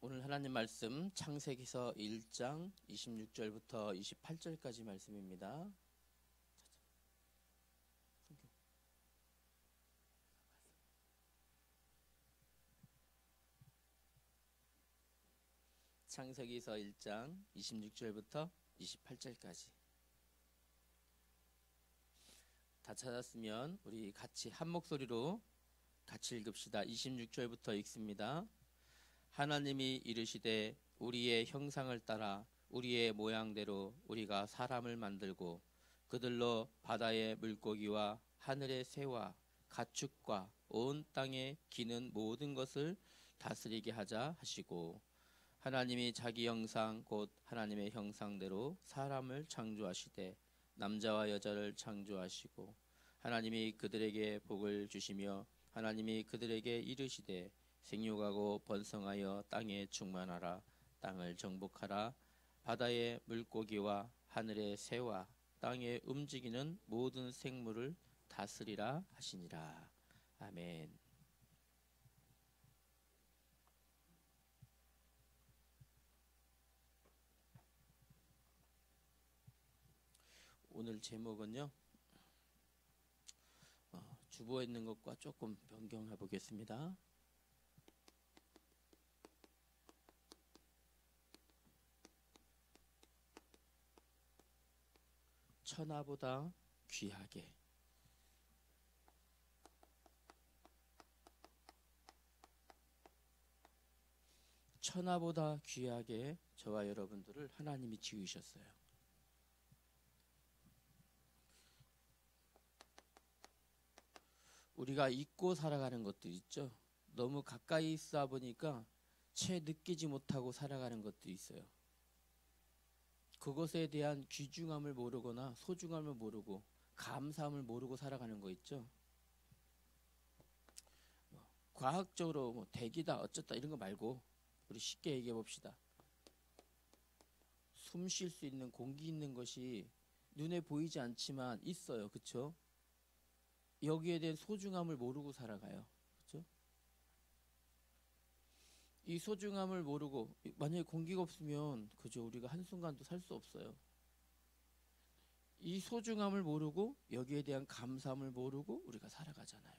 오늘 하나님 말씀 창세기서 1장 26절부터 28절까지 말씀입니다. 창세기서 1장 26절부터 28절까지. 다 찾았으면 우리 같이 한 목소리로 같이 읽읍시다. 26절부터 읽습니다. 하나님이 이르시되 우리의 형상을 따라 우리의 모양대로 우리가 사람을 만들고 그들로 바다의 물고기와 하늘의 새와 가축과 온 땅에 기는 모든 것을 다스리게 하자 하시고, 하나님이 자기 형상 곧 하나님의 형상대로 사람을 창조하시되 남자와 여자를 창조하시고, 하나님이 그들에게 복을 주시며 하나님이 그들에게 이르시되 생육하고 번성하여 땅에 충만하라. 땅을 정복하라. 바다의 물고기와 하늘의 새와 땅에 움직이는 모든 생물을 다스리라 하시니라. 아멘. 오늘 제목은요, 주보에 있는 것과 조금 변경해 보겠습니다. 천하보다 귀하게. 천하보다 귀하게 저와 여러분들을 하나님이 지으셨어요. 우리가 잊고 살아가는 것들 있죠. 너무 가까이 있어 보니까 채 느끼지 못하고 살아가는 것도 있어요. 그것에 대한 귀중함을 모르거나 소중함을 모르고 감사함을 모르고 살아가는 거 있죠. 과학적으로 대기다 어쩌다 이런 거 말고 우리 쉽게 얘기해 봅시다. 숨 쉴 수 있는 공기 있는 것이 눈에 보이지 않지만 있어요. 그렇죠? 여기에 대한 소중함을 모르고 살아가요. 그렇죠? 이 소중함을 모르고, 만약에 공기가 없으면 그죠, 우리가 한순간도 살 수 없어요. 이 소중함을 모르고 여기에 대한 감사함을 모르고 우리가 살아가잖아요.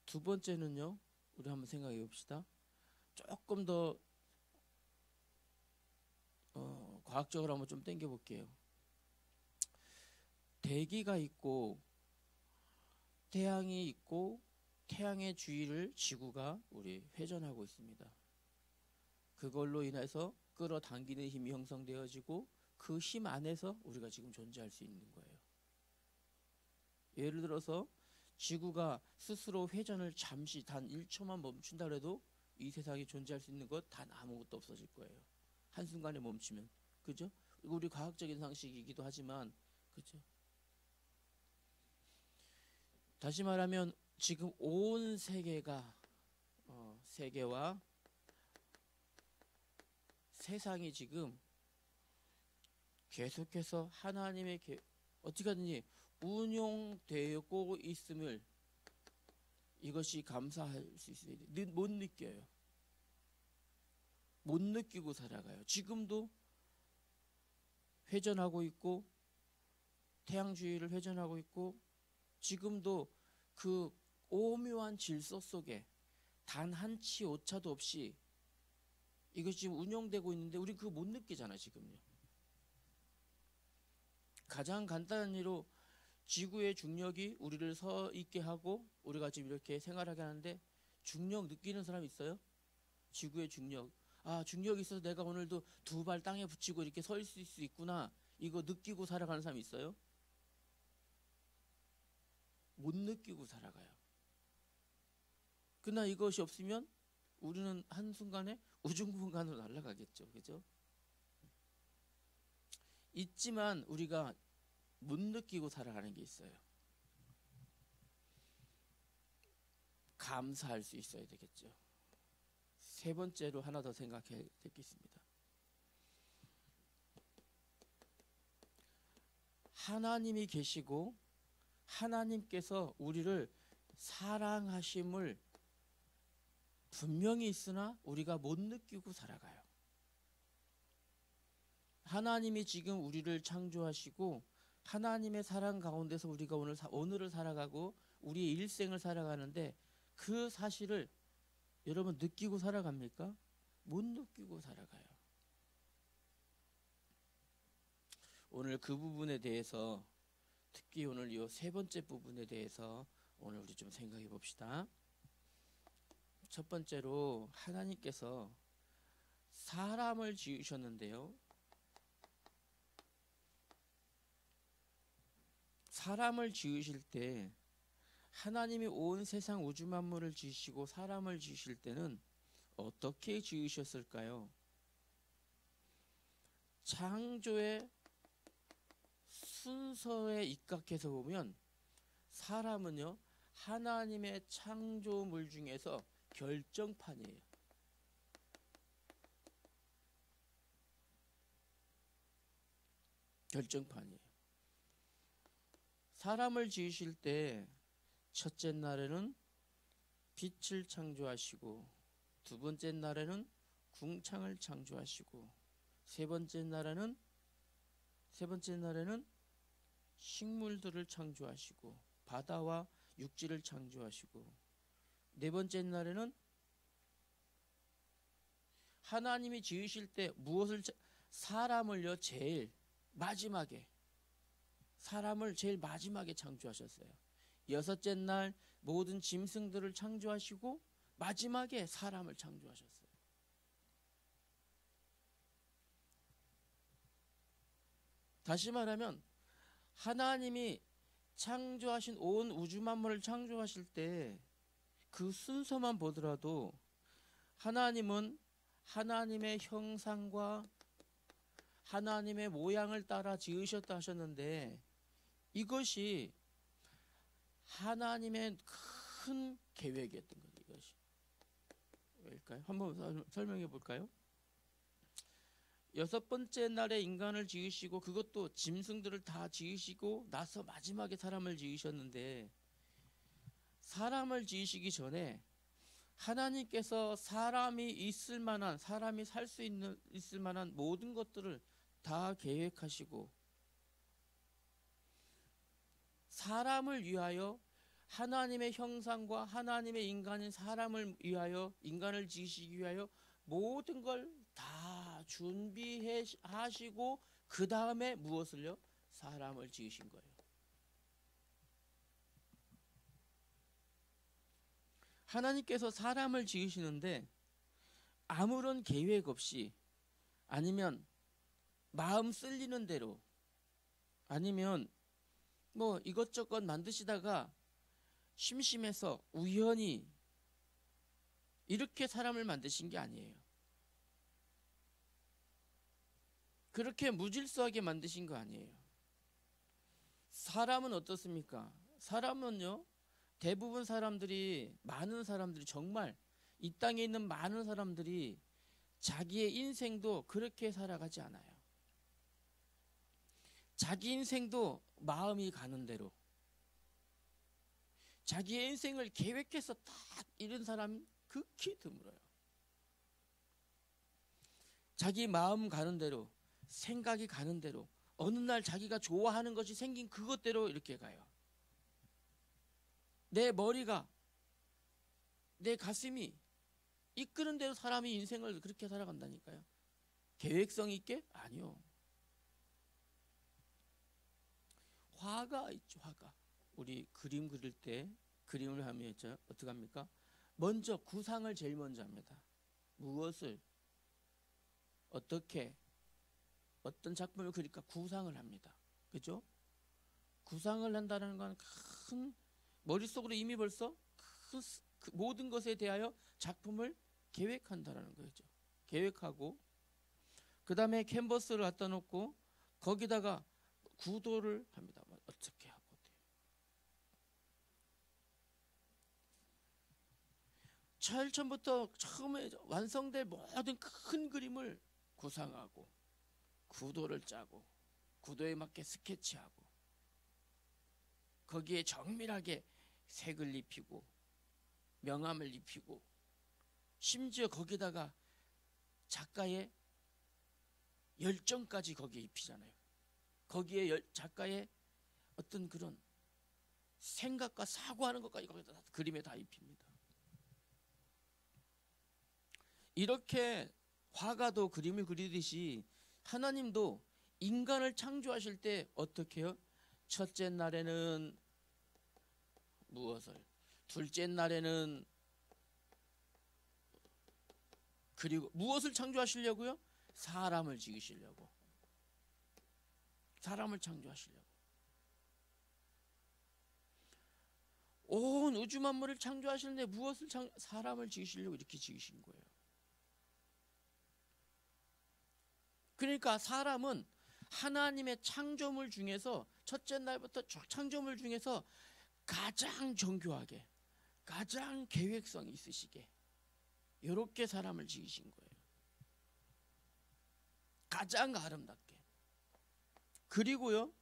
두 번째는요, 우리 한번 생각해 봅시다. 조금 더 과학적으로 한번 좀 당겨 볼게요. 대기가 있고 태양이 있고 태양의 주위를 지구가 우리 회전하고 있습니다. 그걸로 인해서 끌어당기는 힘이 형성되어지고 그 힘 안에서 우리가 지금 존재할 수 있는 거예요. 예를 들어서 지구가 스스로 회전을 잠시 단 1초만 멈춘다 해도 이 세상에 존재할 수 있는 것 단 아무것도 없어질 거예요. 한순간에 멈추면. 그죠? 우리 과학적인 상식이기도 하지만, 그죠? 다시 말하면 지금 온 세계가 세계와 세상이 지금 계속해서 하나님의 어떻게 하든지 운용되고 있음을, 이것이 감사할 수 있어야 돼요. 못 느껴요. 못 느끼고 살아가요. 지금도 회전하고 있고 태양 주위를 회전하고 있고, 지금도 그 오묘한 질서 속에 단 한 치 오차도 없이 이것이 지금 운영되고 있는데 우리 그거 못 느끼잖아. 지금요. 가장 간단한 예로 지구의 중력이 우리를 서 있게 하고 우리가 지금 이렇게 생활하게 하는데, 중력 느끼는 사람 있어요? 지구의 중력. 아, 중력이 있어서 내가 오늘도 두 발 땅에 붙이고 이렇게 서 있을 수 있구나, 이거 느끼고 살아가는 사람 있어요? 못 느끼고 살아가요. 그러나 이것이 없으면 우리는 한순간에 우중공간으로 날아가겠죠. 그죠? 있지만 우리가 못 느끼고 살아가는 게 있어요. 감사할 수 있어야 되겠죠. 세 번째로 하나 더 생각해 듣겠습니다. 하나님이 계시고 하나님께서 우리를 사랑하심을 분명히 있으나 우리가 못 느끼고 살아가요. 하나님이 지금 우리를 창조하시고 하나님의 사랑 가운데서 우리가 오늘을 살아가고 우리의 일생을 살아가는데 그 사실을 여러분 느끼고 살아갑니까? 못 느끼고 살아가요. 오늘 그 부분에 대해서 특히 오늘 이 세 번째 부분에 대해서 오늘 우리 좀 생각해 봅시다. 첫 번째로 하나님께서 사람을 지으셨는데요. 사람을 지으실 때 하나님이 온 세상 우주 만물을 지으시고 사람을 지으실 때는 어떻게 지으셨을까요? 창조의 순서에 입각해서 보면 사람은요 하나님의 창조물 중에서 결정판이에요. 결정판이에요. 사람을 지으실 때 첫째 날에는 빛을 창조하시고 두 번째 날에는 궁창을 창조하시고 세 번째 날에는 식물들을 창조하시고 바다와 육지를 창조하시고 네 번째 날에는 하나님이 지으실 때 사람을요 사람을 제일 마지막에 창조하셨어요. 여섯째 날 모든 짐승들을 창조하시고 마지막에 사람을 창조하셨어요. 다시 말하면 하나님이 창조하신 온 우주 만물을 창조하실 때 그 순서만 보더라도 하나님은 하나님의 형상과 하나님의 모양을 따라 지으셨다 하셨는데 이것이 하나님의 큰 계획이었던 거예요. 이것이 왜일까요? 한번 설명해 볼까요? 여섯 번째 날에 인간을 지으시고 그것도 짐승들을 다 지으시고 나서 마지막에 사람을 지으셨는데 사람을 지으시기 전에 하나님께서 사람이 살 수 있을 만한 모든 것들을 다 계획하시고 사람을 위하여 하나님의 형상과 하나님의 인간인 사람을 위하여 인간을 지으시기 위하여 모든 걸 다 준비하시고 그 다음에 무엇을요? 사람을 지으신 거예요. 하나님께서 사람을 지으시는데 아무런 계획 없이 아니면 마음 쓸리는 대로 아니면 뭐 이것저것 만드시다가 심심해서 우연히 이렇게 사람을 만드신 게 아니에요. 그렇게 무질서하게 만드신 거 아니에요. 사람은 어떻습니까? 사람은요 대부분 많은 사람들이 정말 이 땅에 있는 많은 사람들이 자기의 인생도 그렇게 살아가지 않아요. 자기 인생도 마음이 가는 대로 자기의 인생을 계획해서 딱 이런 사람 극히 드물어요. 자기 마음 가는 대로 생각이 가는 대로 어느 날 자기가 좋아하는 것이 생긴 그것대로 이렇게 가요. 내 머리가 내 가슴이 이끄는 대로 사람이 인생을 그렇게 살아간다니까요. 계획성 있게? 아니요. 화가 있죠. 화가. 우리 그림 그릴 때 그림을 하면 있죠. 어떻게 합니까? 먼저 구상을 제일 먼저 합니다. 무엇을 어떻게 어떤 작품을 그릴까 구상을 합니다. 그죠? 구상을 한다는 건 큰 머릿속으로 이미 벌써 그 모든 것에 대하여 작품을 계획한다는 거죠. 계획하고 그 다음에 캔버스를 갖다 놓고 거기다가 구도를 합니다. 어떻게 하고 처음부터 처음에 완성될 모든 큰 그림을 구상하고 구도를 짜고 구도에 맞게 스케치하고 거기에 정밀하게 색을 입히고 명암을 입히고 심지어 거기다가 작가의 열정까지 거기에 입히잖아요. 거기에 작가의 어떤 그런 생각과 사고하는 것까지 거기다 그림에 다 입힙니다. 이렇게 화가도 그림을 그리듯이 하나님도 인간을 창조하실 때 어떻게 해요? 첫째 날에는 무엇을, 둘째 날에는, 그리고 무엇을 창조하시려고요? 사람을 지으시려고. 사람을 창조하시려고. 온 우주 만물을 창조하시는데 무엇을 사람을 지으시려고 이렇게 지으신 거예요. 그러니까 사람은 하나님의 창조물 중에서 첫째 날부터 쭉 창조물 중에서 가장 정교하게, 가장 계획성이 있으시게 이렇게 사람을 지으신 거예요. 가장 아름답게. 그리고요,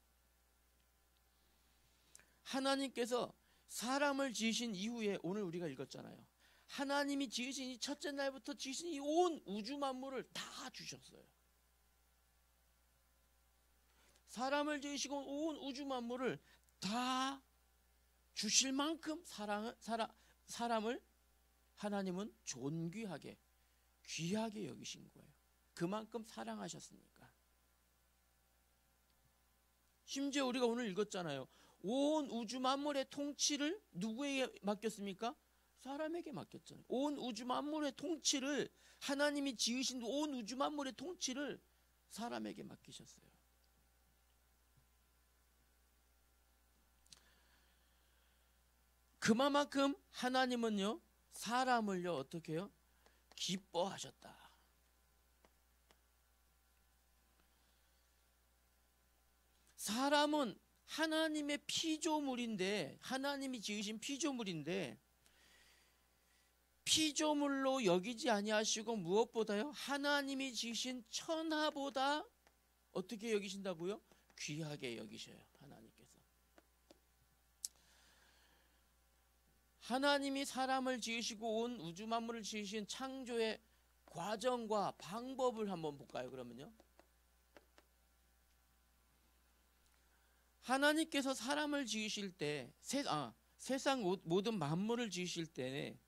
하나님께서 사람을 지으신 이후에 오늘 우리가 읽었잖아요. 하나님이 지으신 이 첫째 날부터 지으신 이 온 우주 만물을 다 주셨어요. 사람을 지으시고 온 우주 만물을 다 주실 만큼 사람을 하나님은 존귀하게, 귀하게 여기신 거예요. 그만큼 사랑하셨으니까. 심지어 우리가 오늘 읽었잖아요. 온 우주 만물의 통치를 누구에게 맡겼습니까? 사람에게 맡겼잖아요. 온 우주 만물의 통치를, 하나님이 지으신 온 우주 만물의 통치를 사람에게 맡기셨어요. 그만큼 하나님은요, 사람을요, 어떻게 해요? 기뻐하셨다. 사람은 하나님의 피조물인데, 하나님이 지으신 피조물인데, 피조물로 여기지 아니하시고 무엇보다요? 하나님이 지으신 천하보다 어떻게 여기신다고요? 귀하게 여기셔요. 하나님께서. 하나님이 사람을 지으시고 온 우주 만물을 지으신 창조의 과정과 방법을 한번 볼까요? 그러면요, 하나님께서 사람을 지으실 때, 세상 모든 만물을 지으실 때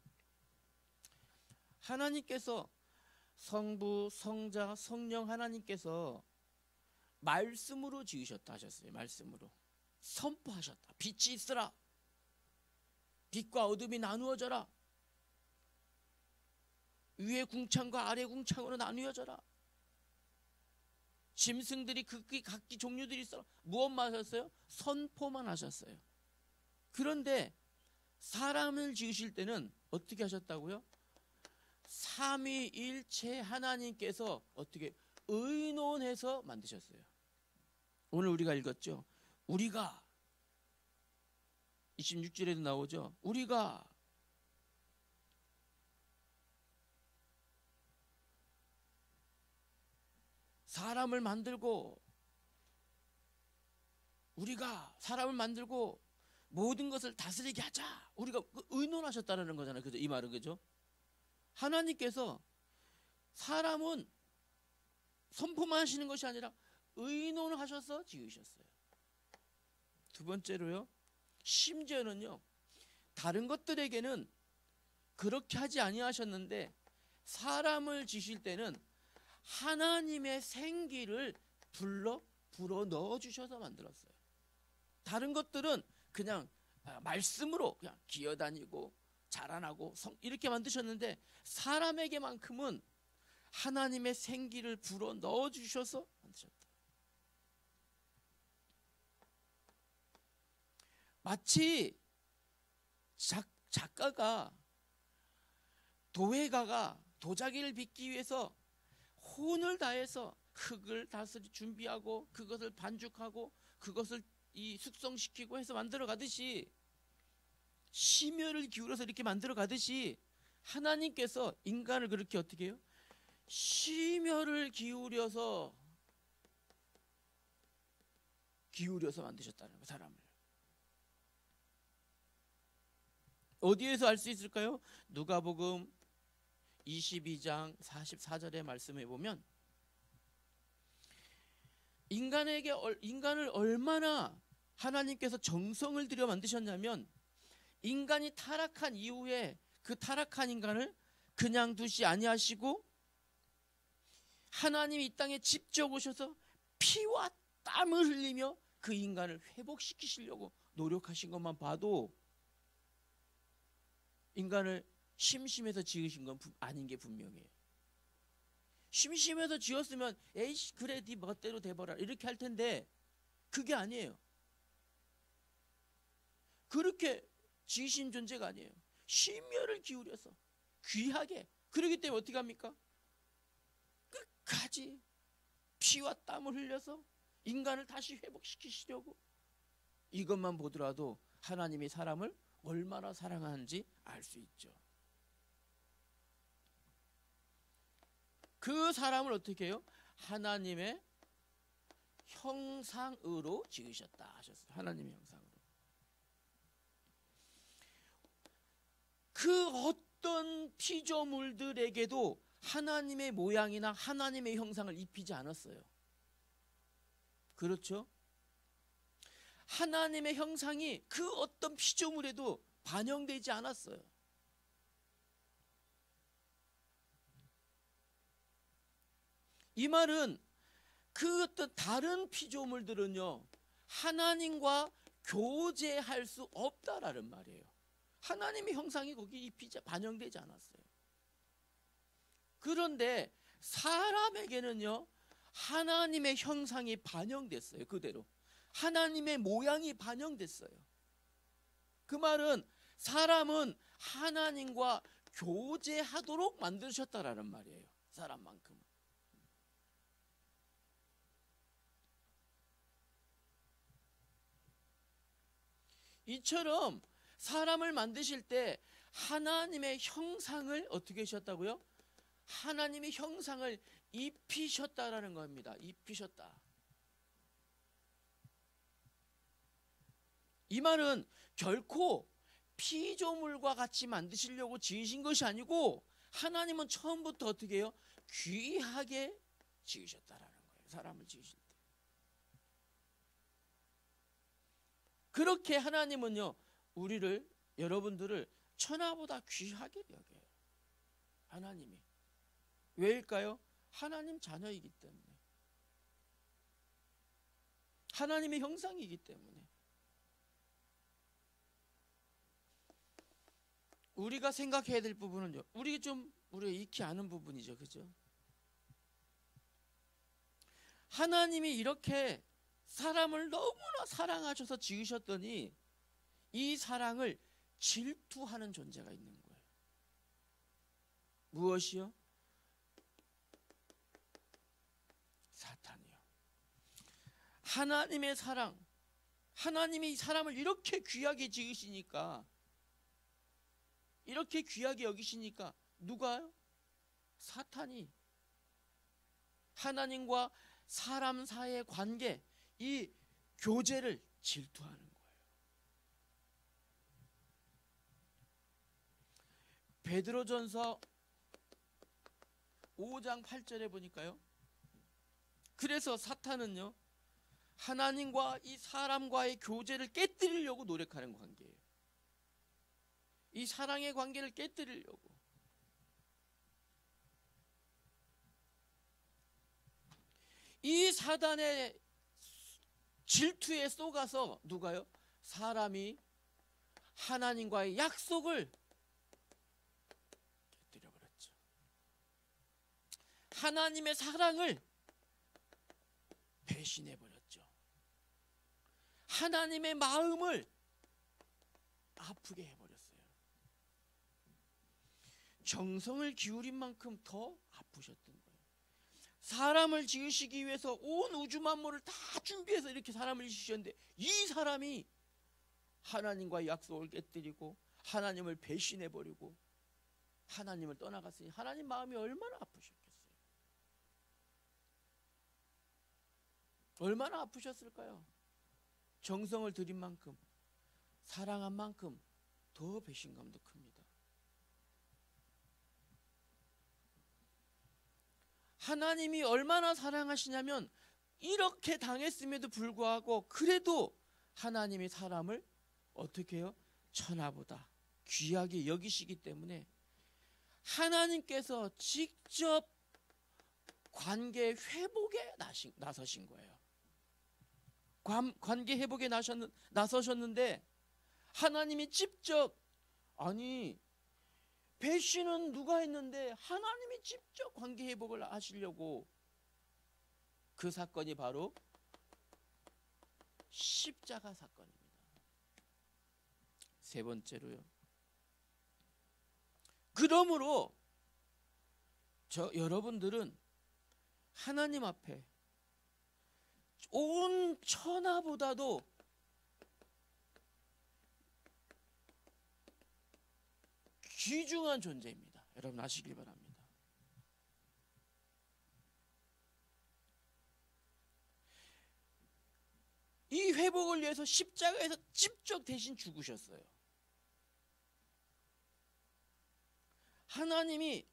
하나님께서 성부, 성자, 성령 하나님께서 말씀으로 지으셨다 하셨어요. 말씀으로 선포하셨다. 빛이 있으라. 빛과 어둠이 나누어져라. 위에 궁창과 아래 궁창으로 나누어져라. 짐승들이 각기 종류들이 있어라. 무엇만 하셨어요? 선포만 하셨어요. 그런데 사람을 지으실 때는 어떻게 하셨다고요? 삼위일체 하나님께서 어떻게 의논해서 만드셨어요. 오늘 우리가 읽었죠. 우리가 26절에도 나오죠. 우리가 사람을 만들고 모든 것을 다스리게 하자. 우리가 의논하셨다는 거잖아요. 그죠? 이 말은 그죠? 하나님께서 사람은 선포만 하시는 것이 아니라 의논을 하셔서 지으셨어요. 두 번째로요, 심지어는요, 다른 것들에게는 그렇게 하지 아니하셨는데 사람을 지실 때는 하나님의 생기를 불어 넣어 주셔서 만들었어요. 다른 것들은 그냥 말씀으로 그냥 기어다니고 자라나고 이렇게 만드셨는데 사람에게만큼은 하나님의 생기를 불어 넣어 주셔서 만드셨다. 마치 작가가, 도예가가 도자기를 빚기 위해서 혼을 다해서 흙을 다스리 준비하고 그것을 반죽하고 그것을 숙성시키고 해서 만들어 가듯이, 심혈을 기울여서 이렇게 만들어 가듯이 하나님께서 인간을 그렇게 어떻게 해요? 심혈을 기울여서 만드셨다는 거예요. 사람을. 어디에서 알 수 있을까요? 누가복음 22장 44절의 말씀에 보면 인간을 얼마나 하나님께서 정성을 들여 만드셨냐면 인간이 타락한 이후에 그 타락한 인간을 그냥 두시 아니하시고 하나님이 이 땅에 직접 오셔서 피와 땀을 흘리며 그 인간을 회복시키시려고 노력하신 것만 봐도 인간을 심심해서 지으신 건 아닌 게 분명해요. 심심해서 지었으면 에이씨 그래 네 멋대로 돼버라 이렇게 할 텐데 그게 아니에요. 그렇게 지으신 존재가 아니에요. 심혈을 기울여서 귀하게. 그러기 때문에 어떻게 합니까? 끝까지 피와 땀을 흘려서 인간을 다시 회복시키시려고. 이것만 보더라도 하나님이 사람을 얼마나 사랑하는지 알 수 있죠. 그 사람을 어떻게 해요? 하나님의 형상으로 지으셨다 하셨어요. 하나님의 형상으로. 그 어떤 피조물들에게도 하나님의 모양이나 하나님의 형상을 입히지 않았어요. 그렇죠? 하나님의 형상이 그 어떤 피조물에도 반영되지 않았어요. 이 말은 그 어떤 다른 피조물들은요 하나님과 교제할 수 없다라는 말이에요. 하나님의 형상이 거기 반영되지 않았어요. 그런데 사람에게는요 하나님의 형상이 반영됐어요. 그대로 하나님의 모양이 반영됐어요. 그 말은 사람은 하나님과 교제하도록 만드셨다라는 말이에요. 사람만큼은. 이처럼 사람을 만드실 때 하나님의 형상을 어떻게 하셨다고요? 하나님의 형상을 입히셨다라는 겁니다. 입히셨다. 이 말은 결코 피조물과 같이 만드시려고 지으신 것이 아니고 하나님은 처음부터 어떻게 해요? 귀하게 지으셨다라는 거예요. 사람을 지으실 때. 그렇게 하나님은요 우리를 여러분들을 천하보다 귀하게 여겨요. 하나님이. 왜일까요? 하나님 자녀이기 때문에. 하나님의 형상이기 때문에. 우리가 생각해야 될 부분은요. 우리가 익히 아는 부분이죠. 그죠? 하나님이 이렇게 사람을 너무나 사랑하셔서 지으셨더니 이 사랑을 질투하는 존재가 있는 거예요. 무엇이요? 사탄이요. 하나님의 사랑, 하나님이 이 사람을 이렇게 귀하게 지으시니까, 이렇게 귀하게 여기시니까 누가요? 사탄이 하나님과 사람 사이의 관계, 이 교제를 질투하는 거예요. 베드로전서 5장 8절에 보니까요. 그래서 사탄은요. 하나님과 이 사람과의 교제를 깨뜨리려고 노력하는 관계예요. 이 사랑의 관계를 깨뜨리려고. 이 사단의 질투에 쏘가서 누가요? 사람이 하나님과의 약속을 깨뜨려버렸죠. 하나님의 사랑을 배신해버렸죠. 하나님의 마음을 아프게 해버렸어요. 정성을 기울인 만큼 더 아프셨던 거예요. 사람을 지으시기 위해서 온 우주 만물을 다 준비해서 이렇게 사람을 지으셨는데 이 사람이 하나님과의 약속을 깨뜨리고 하나님을 배신해버리고 하나님을 떠나갔으니 하나님 마음이 얼마나 아프셨겠어요. 얼마나 아프셨을까요? 정성을 들인 만큼, 사랑한 만큼 더 배신감도 큽니다. 하나님이 얼마나 사랑하시냐면 이렇게 당했음에도 불구하고 그래도 하나님이 사람을 어떻게 해요? 천하보다 귀하게 여기시기 때문에 하나님께서 직접 관계 회복에 나서신 거예요. 관계 회복에 나서셨는데 하나님이 직접, 아니 배신은 누가 했는데 하나님이 직접 관계 회복을 하시려고, 그 사건이 바로 십자가 사건입니다. 세 번째로요, 그러므로 여러분들은 하나님 앞에 온 천하보다도 귀중한 존재입니다. 여러분 아시길 바랍니다. 이 회복을 위해서 십자가에서 직접 대신 죽으셨어요. 하나님이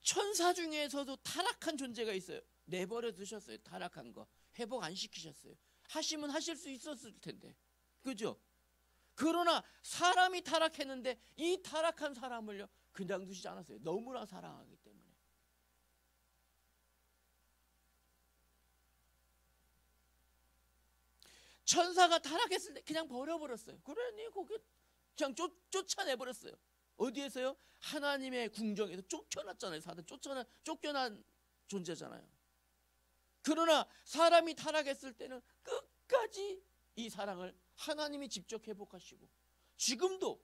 천사 중에서도 타락한 존재가 있어요. 내버려 두셨어요. 타락한 거 회복 안 시키셨어요. 하시면 하실 수 있었을 텐데, 그죠? 그러나 사람이 타락했는데 이 타락한 사람을요 그냥 두시지 않았어요. 너무나 사랑하기 때문에. 천사가 타락했을 때 그냥 버려버렸어요. 그래, 네 거기 그냥 쫓아내버렸어요. 어디에서요? 하나님의 궁정에서 쫓겨났잖아요. 사단 쫓겨난 존재잖아요. 그러나 사람이 타락했을 때는 끝까지 이 사랑을 하나님이 직접 회복하시고 지금도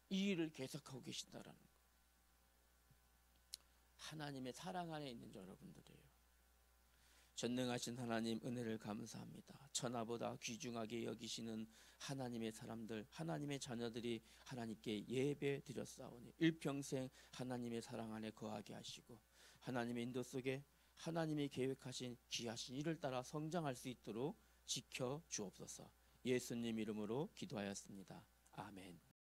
이 일을 계속하고 계신다라는 거. 하나님의 사랑 안에 있는 여러분들이에요. 전능하신 하나님 은혜를 감사합니다. 천하보다 귀중하게 여기시는 하나님의 사람들, 하나님의 자녀들이 하나님께 예배 드렸사오니 일평생 하나님의 사랑 안에 거하게 하시고 하나님의 인도 속에 하나님이 계획하신 귀하신 일을 따라 성장할 수 있도록 지켜 주옵소서. 예수님 이름으로 기도하였습니다. 아멘.